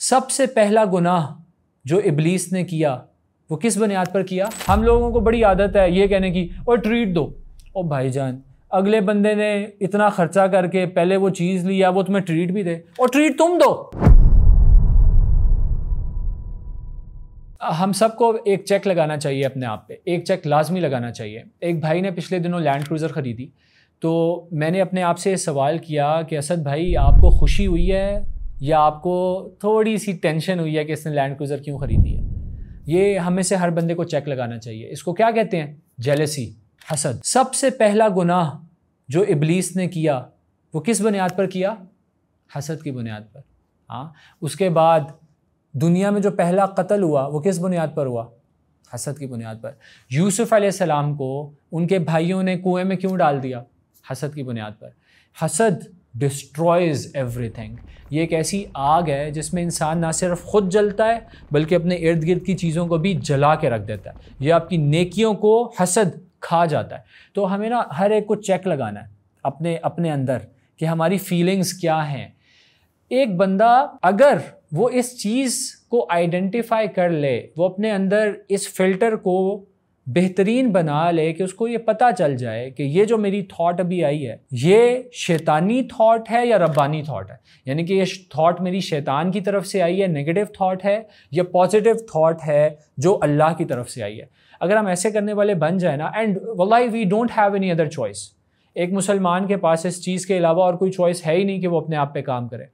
सबसे पहला गुनाह जो इब्लीस ने किया वो किस बुनियाद पर किया? हम लोगों को बड़ी आदत है ये कहने की, और ट्रीट दो। ओ भाईजान, अगले बंदे ने इतना खर्चा करके पहले वो चीज़ लिया, वो तुम्हें ट्रीट भी दे, और ट्रीट तुम दो। हम सबको एक चेक लगाना चाहिए अपने आप पे, एक चेक लाजमी लगाना चाहिए। एक भाई ने पिछले दिनों लैंड क्रूज़र ख़रीदी, तो मैंने अपने आप से सवाल किया कि असद भाई, आपको खुशी हुई है या आपको थोड़ी सी टेंशन हुई है कि इसने लैंड क्रूज़र क्यों ख़रीदी है? ये हमें से हर बंदे को चेक लगाना चाहिए। इसको क्या कहते हैं? जेलसी, हसद। सबसे पहला गुनाह जो इब्लीस ने किया वो किस बुनियाद पर किया? हसद की बुनियाद पर। हाँ, उसके बाद दुनिया में जो पहला कत्ल हुआ वो किस बुनियाद पर हुआ? हसद की बुनियाद पर। यूसुफ अलैहिस्सलाम को उनके भाइयों ने कुएं में क्यों डाल दिया? हसद की बुनियाद पर। हसद डिस्ट्रॉयज एवरीथिंग। ये एक ऐसी आग है जिसमें इंसान ना सिर्फ खुद जलता है बल्कि अपने इर्द गिर्द की चीज़ों को भी जला के रख देता है। ये आपकी नेकियों को हसद खा जाता है। तो हमें ना हर एक को चेक लगाना है अपने अंदर कि हमारी फीलिंग्स क्या हैं। एक बंदा अगर वो इस चीज़ को आइडेंटिफाई कर ले, वो अपने अंदर इस फिल्टर को बेहतरीन बना ले कि उसको ये पता चल जाए कि ये जो मेरी थॉट अभी आई है ये शैतानी थॉट है या रब्बानी थॉट है, यानी कि ये थॉट मेरी शैतान की तरफ से आई है, नेगेटिव थॉट है, या पॉजिटिव थॉट है जो अल्लाह की तरफ से आई है। अगर हम ऐसे करने वाले बन जाए ना, एंड वल्लाही we don't have any other choice. एक मुसलमान के पास इस चीज़ के अलावा और कोई चॉइस है ही नहीं कि वो अपने आप पे काम करे।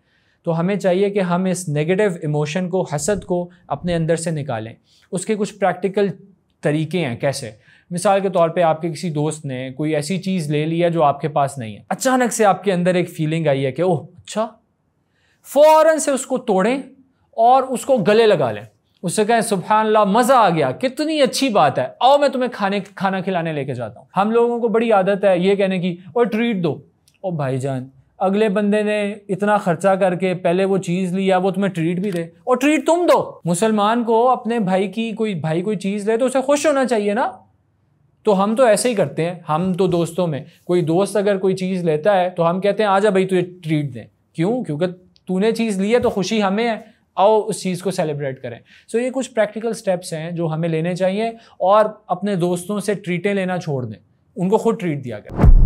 तो हमें चाहिए कि हम इस नेगेटिव इमोशन को, हसद को अपने अंदर से निकालें। उसके कुछ प्रैक्टिकल तरीके हैं। कैसे? मिसाल के तौर पे आपके किसी दोस्त ने कोई ऐसी चीज़ ले ली है जो आपके पास नहीं है, अचानक से आपके अंदर एक फीलिंग आई है कि ओह अच्छा, फ़ौरन से उसको तोड़ें और उसको गले लगा लें। उससे कहें सुभान अल्लाह, मज़ा आ गया, कितनी अच्छी बात है, आओ मैं तुम्हें खाना खिलाने लेके जाता हूँ। हम लोगों को बड़ी आदत है ये कहने की, और ट्रीट दो। ओ भाईजान, अगले बंदे ने इतना खर्चा करके पहले वो चीज़ लिया, वो तुम्हें ट्रीट भी दे, और ट्रीट तुम दो। मुसलमान को अपने भाई कोई चीज़ ले तो उसे खुश होना चाहिए ना। तो हम तो ऐसे ही करते हैं। हम तो दोस्तों में कोई दोस्त अगर कोई चीज़ लेता है तो हम कहते हैं आजा भाई तुझे ट्रीट दें। क्यों? क्योंकि तूने चीज़ ली है तो खुशी हमें है, आओ उस चीज़ को सेलिब्रेट करें। सो ये कुछ प्रैक्टिकल स्टेप्स हैं जो हमें लेने चाहिए, और अपने दोस्तों से ट्रीटें लेना छोड़ दें, उनको खुद ट्रीट दिया करें।